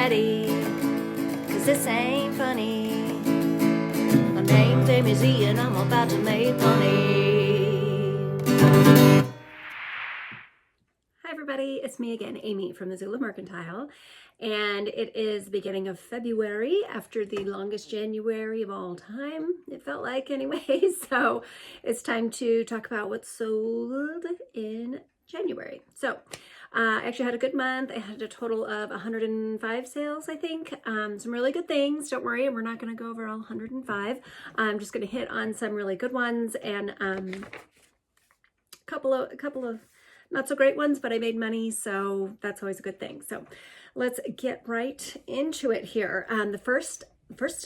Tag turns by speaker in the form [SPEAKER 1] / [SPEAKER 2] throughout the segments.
[SPEAKER 1] ready, cause this ain't funny. My name's Amy Z and I'm about to make money. Hi everybody, it's me again, Amy from the Zula Mercantile, and it is the beginning of February after the longest January of all time, it felt like anyway, so it's time to talk about what's sold in January. So I actually had a good month. I had a total of 105 sales, I think. Some really good things. Don't worry, we're not going to go over all 105. I'm just going to hit on some really good ones and a couple of not so great ones, but I made money, so that's always a good thing. So let's get right into it here. The first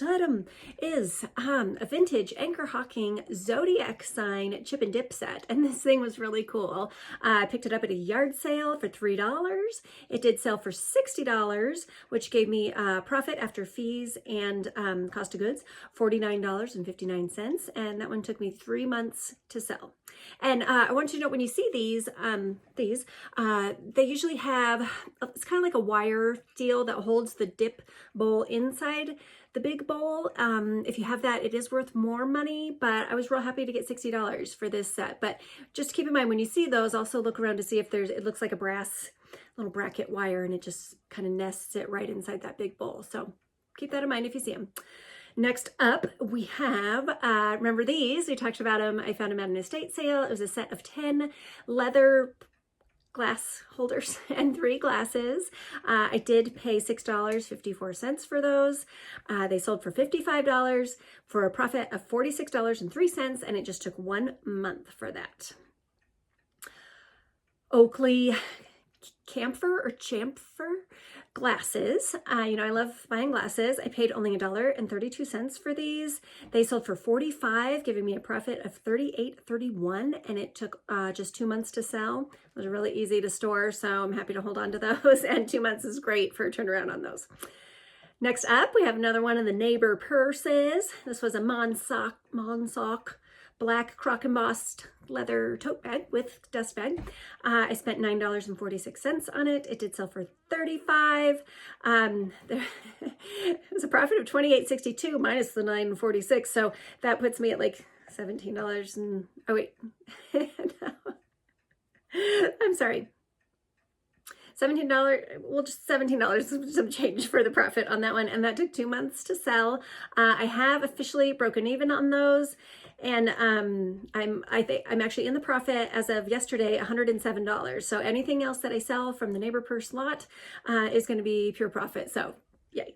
[SPEAKER 1] item is a vintage Anchor Hawking Zodiac sign chip and dip set, and this thing was really cool. I picked it up at a yard sale for $3. It did sell for $60, which gave me a profit after fees and cost of goods, $49.59, and that one took me 3 months to sell. And I want you to know, when you see these, they usually have, it's kind of like a wire deal that holds the dip bowl inside the big bowl. If you have that, it is worth more money, but I was real happy to get $60 for this set. But just keep in mind, when you see those, also look around to see if it looks like a brass little bracket wire, and it just kind of nests it right inside that big bowl. So keep that in mind if you see them. Next up, we have, remember these? We talked about them. I found them at an estate sale. It was a set of 10 leather glass holders and 3 glasses. I did pay $6.54 for those. They sold for $55 for a profit of $46.03, and it just took 1 month for that. Oakley camphor or chamfer glasses. I love buying glasses. I paid only $1.32 for these. They sold for $45, giving me a profit of $38.31, and it took just 2 months to sell. It was really easy to store, so I'm happy to hold on to those, and 2 months is great for a turnaround on those. Next up, we have another one of the neighbor purses. This was a Monsock black croc embossed leather tote bag with dust bag. I spent $9.46 on it. It did sell for $35. It was a profit of $28.62 minus the $9.46, so that puts me at like $17 and oh wait, no. I'm sorry. $17, well, just $17 some change for the profit on that one, and that took 2 months to sell. I have officially broken even on those, and I'm actually in the profit as of yesterday, $107. So anything else that I sell from the neighbor purse lot is going to be pure profit. So yay!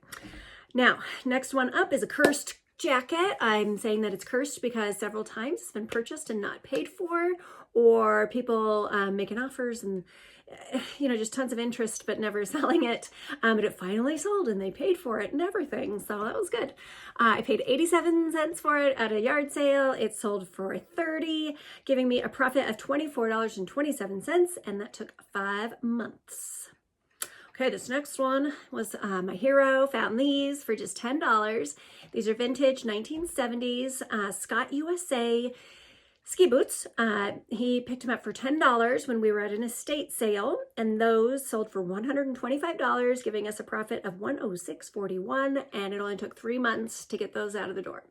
[SPEAKER 1] Now, next one up is a cursed jacket. I'm saying that it's cursed because several times it's been purchased and not paid for, or people making offers and just tons of interest but never selling it. But it finally sold and they paid for it and everything, so that was good. I paid 87 cents for it at a yard sale. It sold for $30, giving me a profit of $24.27, and that took 5 months. Okay, this next one was my hero. Found these for just $10. These are vintage 1970s Scott USA ski boots. He picked them up for $10 when we were at an estate sale, and those sold for $125, giving us a profit of $106.41, and it only took 3 months to get those out of the door.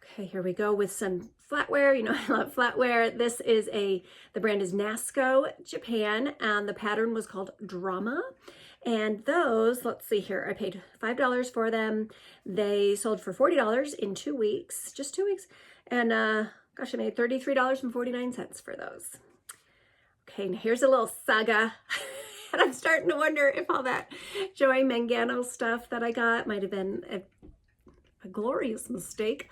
[SPEAKER 1] Okay, here we go with some flatware. I love flatware. This is the brand is Nasco Japan, and the pattern was called Drama. And those, let's see here, I paid $5 for them. They sold for $40 in 2 weeks, just 2 weeks. And gosh, I made $33.49 for those. Okay, now here's a little saga. And I'm starting to wonder if all that Joey Mangano stuff that I got might have been a glorious mistake.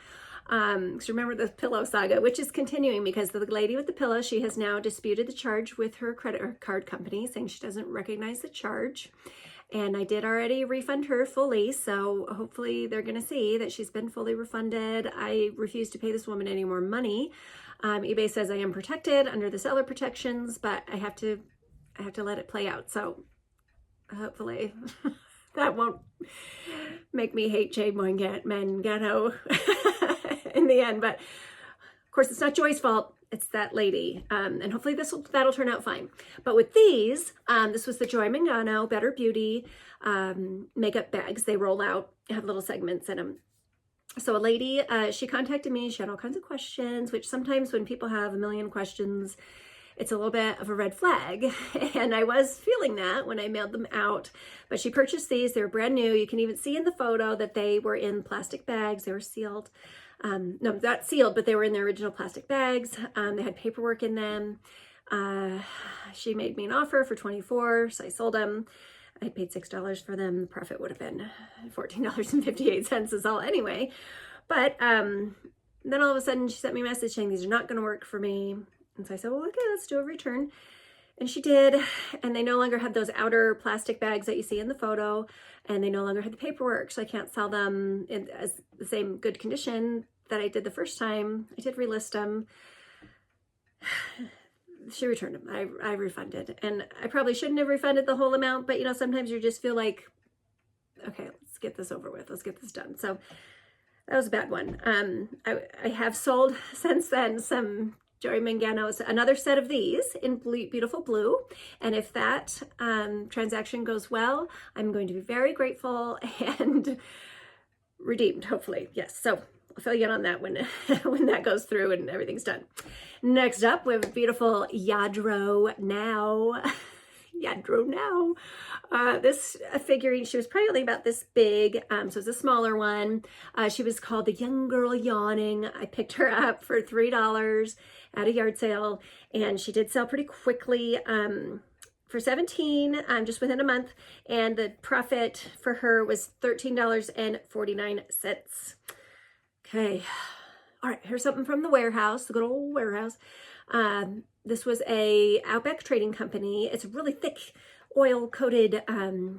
[SPEAKER 1] Because remember the pillow saga, which is continuing because the lady with the pillow, she has now disputed the charge with her credit card company, saying she doesn't recognize the charge. And I did already refund her fully, so hopefully they're going to see that she's been fully refunded. I refuse to pay this woman any more money. eBay says I am protected under the seller protections, but I have to let it play out. So hopefully that won't make me hate Jay Mangano in the end. But of course, it's not Joy's fault. it's that lady. And hopefully that'll turn out fine. But with these, this was the Joy Mangano Better Beauty makeup bags. They roll out, have little segments in them. So a lady, she contacted me. She had all kinds of questions, which sometimes when people have a million questions, it's a little bit of a red flag. And I was feeling that when I mailed them out. But she purchased these. They were brand new. You can even see in the photo that they were in plastic bags. They were sealed. No, not sealed, but they were in their original plastic bags. They had paperwork in them. She made me an offer for $24, so I sold them. I paid $6 for them. The profit would have been $14.58 is all anyway. But then all of a sudden she sent me a message saying these are not going to work for me. And so I said, well, okay, let's do a return. And she did. And they no longer had those outer plastic bags that you see in the photo. And they no longer had the paperwork. So I can't sell them in as the same good condition that I did the first time. I did relist them. She returned them. I refunded. And I probably shouldn't have refunded the whole amount. But, you know, sometimes you just feel like, okay, let's get this over with. Let's get this done. So that was a bad one. I have sold since then some Joy Mangano's, another set of these in beautiful blue. And if that transaction goes well, I'm going to be very grateful and redeemed, hopefully. Yes. So I'll fill you in on that when, when that goes through and everything's done. Next up, we have a beautiful Yadro Now. Yadro Now. This figurine, she was probably only about this big, so it's a smaller one. She was called the Young Girl Yawning. I picked her up for $3 at a yard sale, and she did sell pretty quickly for $17, just within a month, and the profit for her was $13.49. Okay, all right, here's something from the warehouse, the good old warehouse. This was a Outback Trading Company. It's a really thick oil-coated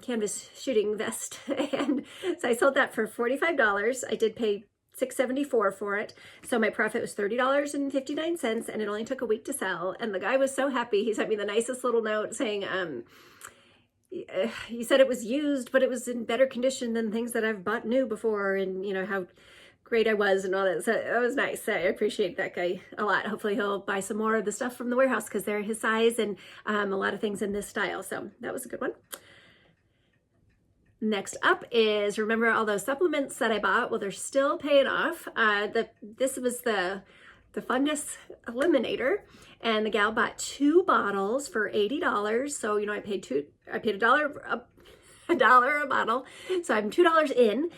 [SPEAKER 1] canvas shooting vest. And so I sold that for $45. I did pay $6.74 for it. So my profit was $30.59, and it only took a week to sell. And the guy was so happy. He sent me the nicest little note saying, he said it was used, but it was in better condition than things that I've bought new before, and you know, how great I was and all that. So it was nice. I appreciate that guy a lot. Hopefully he'll buy some more of the stuff from the warehouse because they're his size, and a lot of things in this style. So that was a good one. Next up is, remember all those supplements that I bought? Well, they're still paying off. This was the fungus eliminator, and the gal bought 2 bottles for $80. So, you know, I paid $1 a bottle. So I'm $2 in.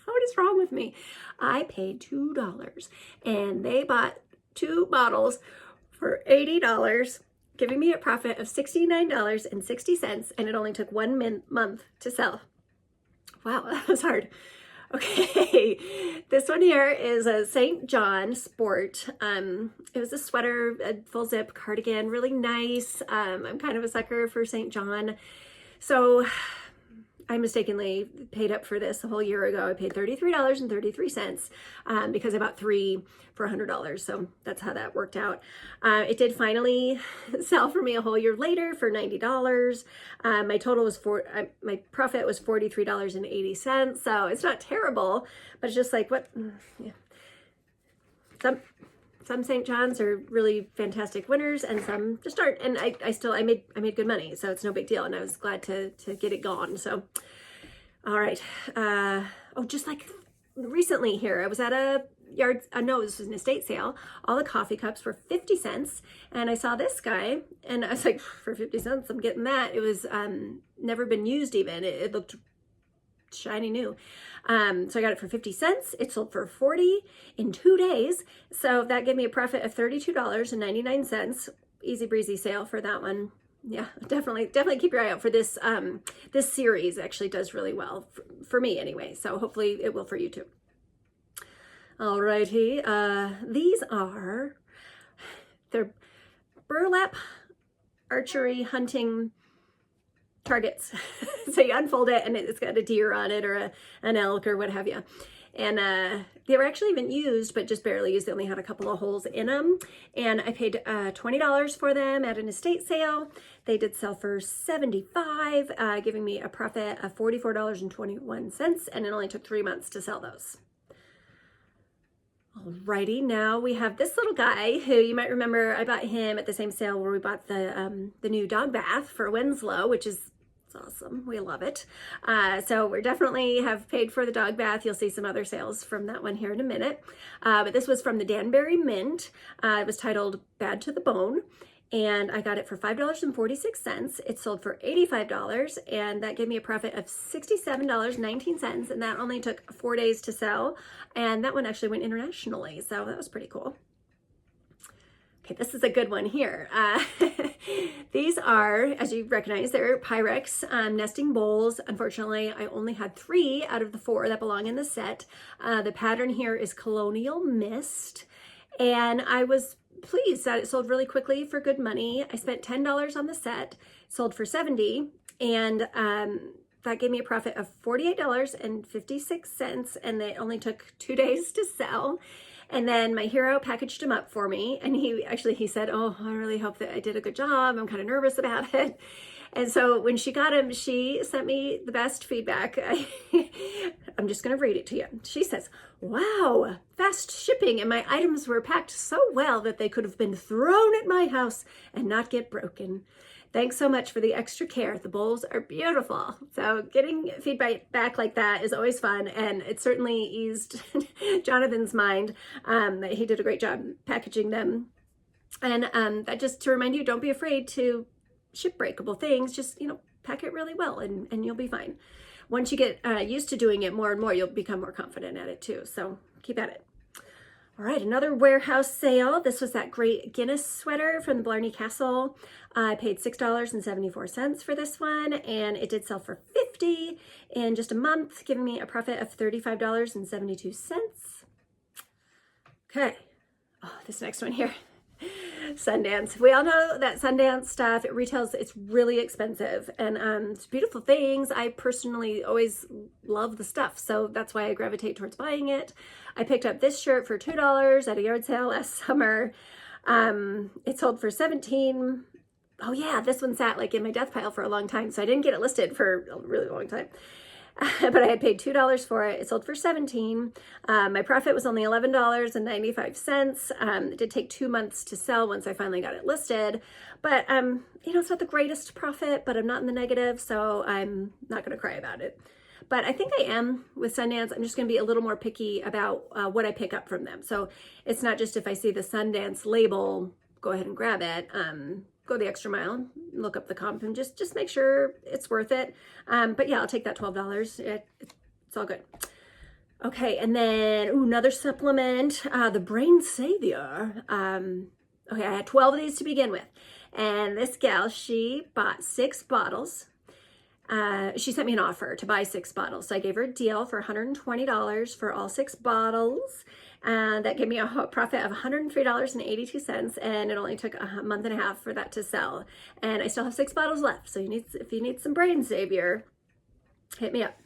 [SPEAKER 1] What is wrong with me? I paid $2 and they bought 2 bottles for $80, giving me a profit of $69.60, and it only took 1 month to sell. Wow, that was hard. Okay, this one here is a St. John Sport. It was a sweater, a full zip cardigan, really nice. I'm kind of a sucker for St. John. So I mistakenly paid up for this a whole year ago. I paid $33.33 because I bought 3 for $100. So that's how that worked out. It did finally sell for me a whole year later for $90. My total was my profit was $43.80. So it's not terrible, but it's just like what, yeah. Some St. John's are really fantastic winners, and some just aren't. And I made good money, so it's no big deal. And I was glad to get it gone. So, all right. Just like recently here, I was at a yard. No, this was an estate sale. All the coffee cups were 50 cents, and I saw this guy, and I was like, for 50 cents, I'm getting that. It was never been used even. It looked shiny new. So I got it for 50 cents. It sold for 40 in 2 days. So that gave me a profit of $32.99. Easy breezy sale for that one. Yeah, definitely keep your eye out for this. This series actually does really well for me anyway. So hopefully it will for you too. Alrighty. They're burlap archery hunting targets. So you unfold it and it's got a deer on it, or an elk or what have you. And they were actually even used, but just barely used. They only had a couple of holes in them. And I paid $20 for them at an estate sale. They did sell for $75, giving me a profit of $44.21. And it only took 3 months to sell those. Alrighty, now we have this little guy who you might remember I bought him at the same sale where we bought the new dog bath for Winslow, which is it's awesome. We love it. So we definitely have paid for the dog bath. You'll see some other sales from that one here in a minute. But this was from the Danbury Mint. It was titled Bad to the Bone. And I got it for $5.46. It sold for $85, and that gave me a profit of $67.19, and that only took 4 days to sell. And that one actually went internationally, so that was pretty cool. Okay, this is a good one here. These are, as you recognize, they're Pyrex nesting bowls. Unfortunately, I only had 3 out of the 4 that belong in the set. The pattern here is Colonial Mist, and I was pleased that it sold really quickly for good money. I spent $10 on the set, sold for $70, and that gave me a profit of $48.56, and it only took 2 days to sell. And then my hero packaged them up for me, and he said, oh, I really hope that I did a good job. I'm kind of nervous about it. And so when she got him, she sent me the best feedback. I'm just going to read it to you. She says, wow, fast shipping, and my items were packed so well that they could have been thrown at my house and not get broken. Thanks so much for the extra care. The bowls are beautiful. So getting feedback back like that is always fun, and it certainly eased Jonathan's mind that he did a great job packaging them. And that just to remind you, don't be afraid to ship breakable things. Just, pack it really well, and you'll be fine. Once you get used to doing it more and more, you'll become more confident at it too. So keep at it. All right, another warehouse sale. This was that great Guinness sweater from the Blarney Castle. I paid $6.74 for this one, and it did sell for $50 in just a month, giving me a profit of $35.72. Okay, this next one here. Sundance. We all know that Sundance stuff, it retails, it's really expensive, and it's beautiful things. I personally always love the stuff, so that's why I gravitate towards buying it. I picked up this shirt for $2 at a yard sale last summer. It sold for $17. Oh yeah, this one sat like in my death pile for a long time, so I didn't get it listed for a really long time. But I had paid $2 for it. It sold for $17. My profit was only $11.95. It did take 2 months to sell once I finally got it listed. But, it's not the greatest profit, but I'm not in the negative, so I'm not going to cry about it. But I think I am with Sundance. I'm just going to be a little more picky about what I pick up from them. So it's not just if I see the Sundance label, go ahead and grab it. Go the extra mile, look up the comp, and just make sure it's worth it. But yeah, I'll take that $12. It's all good. Okay, and then another supplement, the Brain Savior. Okay, I had 12 of these to begin with, and this gal, she bought 6 bottles. She sent me an offer to buy 6 bottles, so I gave her a deal for $120 for all 6 bottles. That gave me a profit of $103.82, and it only took a month and a half for that to sell. And I still have 6 bottles left, so if you need some Brain Savior, hit me up.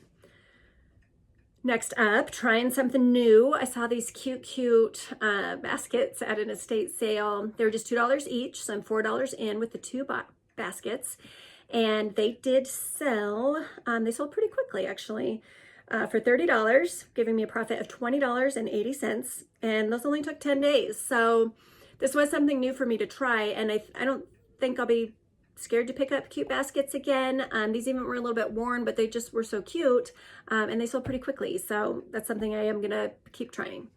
[SPEAKER 1] Next up, trying something new. I saw these cute baskets at an estate sale. They were just $2 each, so I'm $4 in with the 2 baskets. And they did sell, they sold pretty quickly actually. For $30, giving me a profit of $20.80, and those only took 10 days. So this was something new for me to try, and I don't think I'll be scared to pick up cute baskets again. These even were a little bit worn, but they just were so cute, and they sold pretty quickly. So that's something I am gonna keep trying.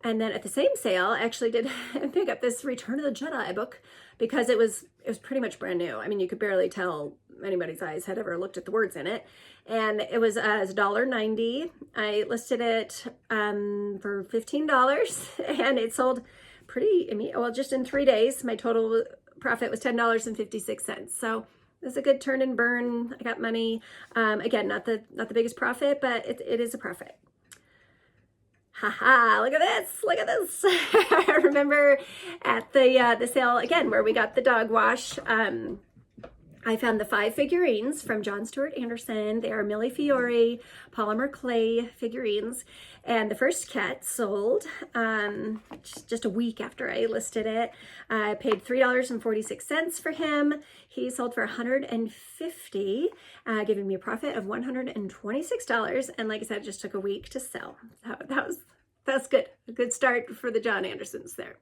[SPEAKER 1] And then at the same sale, I actually did pick up this Return of the Jedi book because it was pretty much brand new. I mean, you could barely tell anybody's eyes had ever looked at the words in it. And it was $1.90. I listed it for $15, and it sold just in 3 days. My total profit was $10.56. So it was a good turn and burn. I got money. Again, not the biggest profit, but it is a profit. Haha, look at this. I remember at the sale again where we got the dog wash. I found the 5 figurines from John Stuart Anderson. They are Millie Fiore polymer clay figurines. And the first cat sold just a week after I listed it. I paid $3.46 for him. He sold for $150, giving me a profit of $126. And like I said, it just took a week to sell. That was That's good. A good start for the John Andersons there.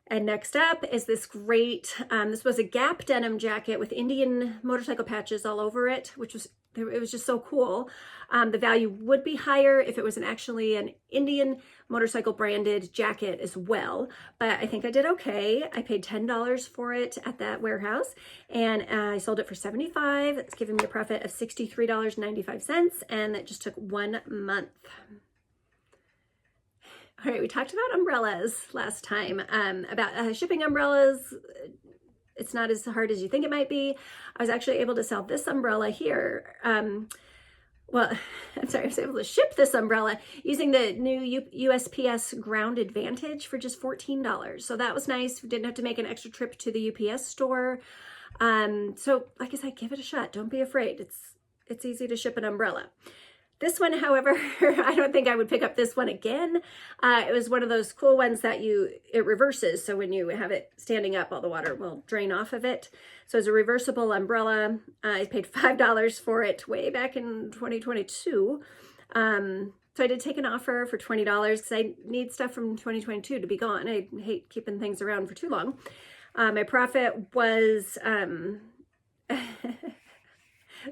[SPEAKER 1] And next up is this great, this was a Gap denim jacket with Indian motorcycle patches all over it, it was just so cool. The value would be higher if it was actually an Indian motorcycle branded jacket as well, but I think I did okay. I paid $10 for it at that warehouse, and I sold it for $75. It's giving me a profit of $63.95, and that just took 1 month. All right, we talked about umbrellas last time, about shipping umbrellas. It's not as hard as you think it might be. I was actually able to sell this umbrella here. Well, I'm sorry, I was able to ship this umbrella using the new USPS Ground Advantage for just $14. So that was nice. We didn't have to make an extra trip to the UPS store. So like I said, give it a shot. Don't be afraid. It's easy to ship an umbrella. This one, however, I don't think I would pick up this one again. It was one of those cool ones that it reverses. So when you have it standing up, all the water will drain off of it. So it's a reversible umbrella. I paid $5 for it way back in 2022. So I did take an offer for $20 because I need stuff from 2022 to be gone. I hate keeping things around for too long. My profit was...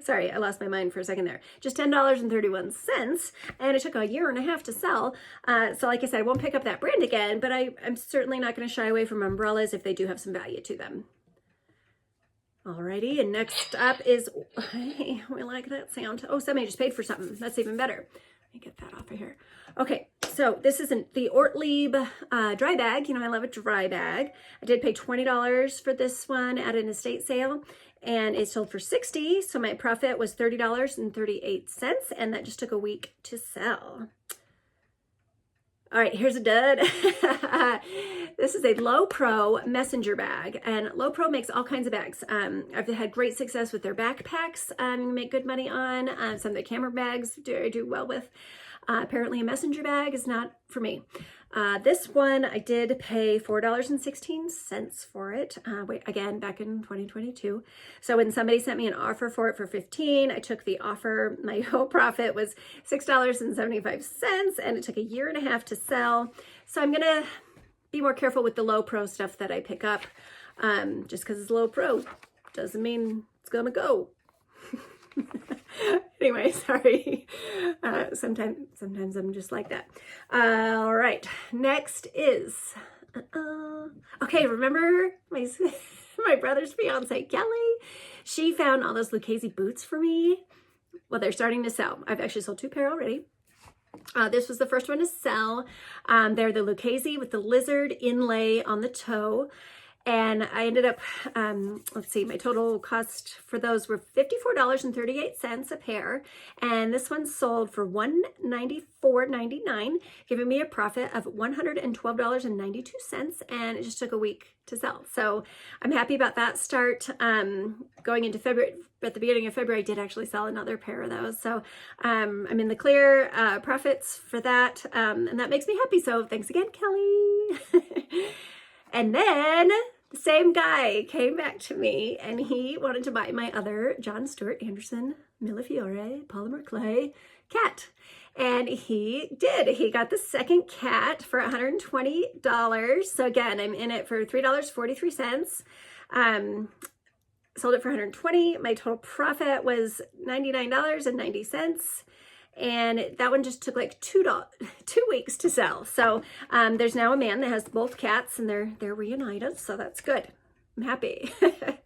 [SPEAKER 1] Sorry, I lost my mind for a second there. Just $10.31, and it took a year and a half to sell. So like I said, I won't pick up that brand again, but I'm certainly not going to shy away from umbrellas if they do have some value to them. Alrighty, and next up is, hey, we like that sound. Oh, somebody just paid for something. That's even better. Let me get that off of here. Okay, so this isn't the Ortlieb dry bag. You know, I love a dry bag. I did pay $20 for this one at an estate sale, and it sold for $60. So my profit was $30.38, and that just took a week to sell. All right, here's a dud. This is a Low Pro messenger bag, and Low Pro makes all kinds of bags. I've had great success with their backpacks, make good money on. Some of the camera bags I do well with. Apparently a messenger bag is not for me. This one, I did pay $4.16 for it. Again, back in 2022. So when somebody sent me an offer for it for $15, I took the offer. My whole profit was $6.75, and it took a year and a half to sell. So I'm going to be more careful with the Low Pro stuff that I pick up. Just because it's Low Pro doesn't mean it's going to go. Anyway, sorry. Sometimes I'm just like that. All right. Next is, okay, remember my brother's fiance, Kelly? She found all those Lucchese boots for me. Well, they're starting to sell. I've actually sold 2 pair already. This was the first one to sell. They're the Lucchese with the lizard inlay on the toe. And I ended up, let's see, my total cost for those were $54.38 a pair. And this one sold for $194.99, giving me a profit of $112.92. And it just took a week to sell. So I'm happy about that start. Going into February, at the beginning of February, I did actually sell another pair of those. So I'm in the clear, profits for that. And that makes me happy. So thanks again, Kelly. And then the same guy came back to me, and he wanted to buy my other John Stuart Anderson Millefiore polymer clay cat. And he did. He got the second cat for $120. So again, I'm in it for $3.43. Sold it for $120. My total profit was $99.90. And that one just took like 2 weeks to sell. So there's now a man that has both cats, and they're reunited. So that's good. I'm happy. Okay,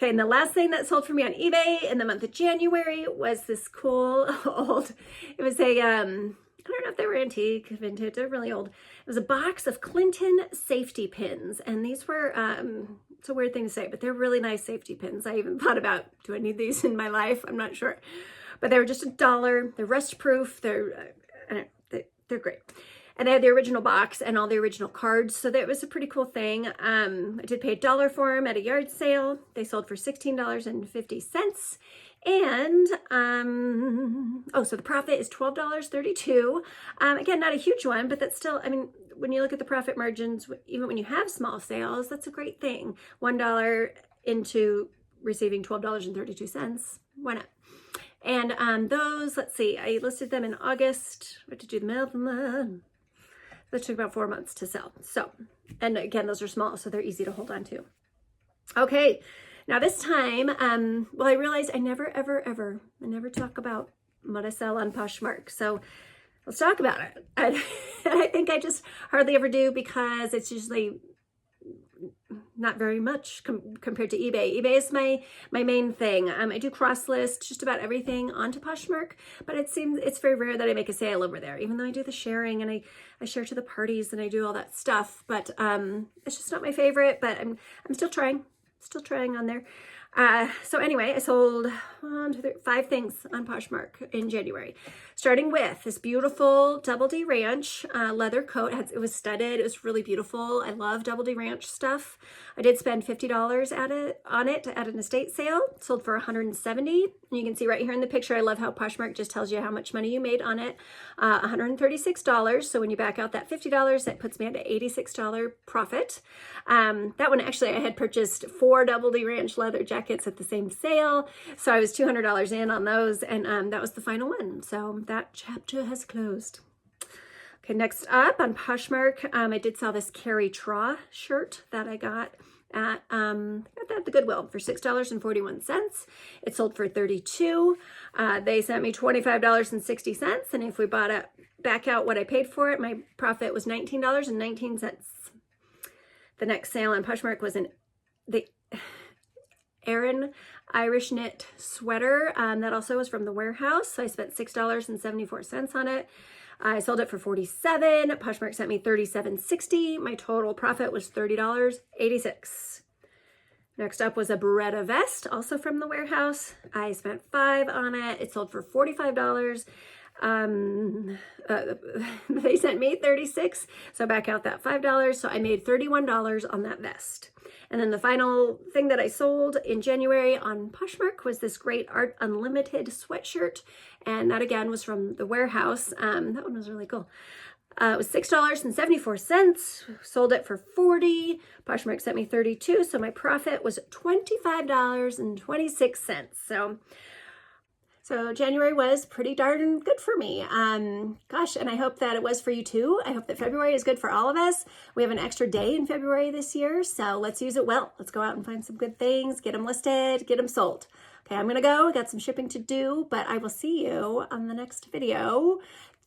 [SPEAKER 1] and the last thing that sold for me on eBay in the month of January was this cool old, it was a, I don't know if they were antique, vintage, they're really old. It was a box of Clinton safety pins. And these were, it's a weird thing to say, but they're really nice safety pins. I even thought about, do I need these in my life? I'm not sure. But they were just $1. They're rust proof. They're great. And they had the original box and all the original cards. So that was a pretty cool thing. I did pay $1 for them at a yard sale. They sold for $16.50. And, so the profit is $12.32. Again, not a huge one, but that's still, I mean, when you look at the profit margins, even when you have small sales, that's a great thing. $1 into receiving $12.32. Why not? And those, let's see, I listed them in August. I had to do the math on that. That took about 4 months to sell. So, and again, those are small, so they're easy to hold on to. Okay, now this time, well, I realized I never, ever, ever, I never talk about what I sell on Poshmark. So let's talk about it. I think I just hardly ever do because it's usually not very much compared to eBay. eBay is my main thing. I do cross list just about everything onto Poshmark, but it seems it's very rare that I make a sale over there, even though I do the sharing and I share to the parties and I do all that stuff. But it's just not my favorite, but I'm still trying on there. So anyway, I sold 1, 2, 3, 5 things on Poshmark in January, starting with this beautiful Double D Ranch leather coat. It was studded. It was really beautiful. I love Double D Ranch stuff. I did spend $50 on it at an estate sale. It sold for $170. And you can see right here in the picture, I love how Poshmark just tells you how much money you made on it. $136. So when you back out that $50, that puts me at an $86 profit. That one, actually, I had purchased 4 Double D Ranch leather jackets at the same sale. So I was $200 in on those, and that was the final one. So that chapter has closed. Okay, next up on Poshmark, I did sell this Carrie Traw shirt that I got at the Goodwill for $6.41. It sold for $32. They sent me $25.60, and if we bought it back out what I paid for it, my profit was $19.19. The next sale on Poshmark was the Aran Irish knit sweater that also was from the warehouse. So I spent $6.74 on it. I sold it for $47. Poshmark sent me $37.60. My total profit was $30.86. Next up was a Beretta vest, also from the warehouse. I spent $5 on it. It sold for $45. They sent me $36, so back out that $5, so I made $31 on that vest. And then the final thing that I sold in January on Poshmark was this Great Art Unlimited sweatshirt, and that again was from the warehouse. That one was really cool. It was $6.74, sold it for $40. Poshmark sent me $32, so my profit was $25.26. So January was pretty darn good for me. Gosh, and I hope that it was for you too. I hope that February is good for all of us. We have an extra day in February this year, so let's use it well. Let's go out and find some good things, get them listed, get them sold. Okay, I'm gonna go. I got some shipping to do, but I will see you on the next video.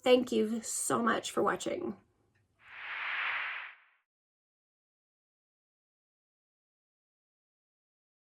[SPEAKER 1] Thank you so much for watching.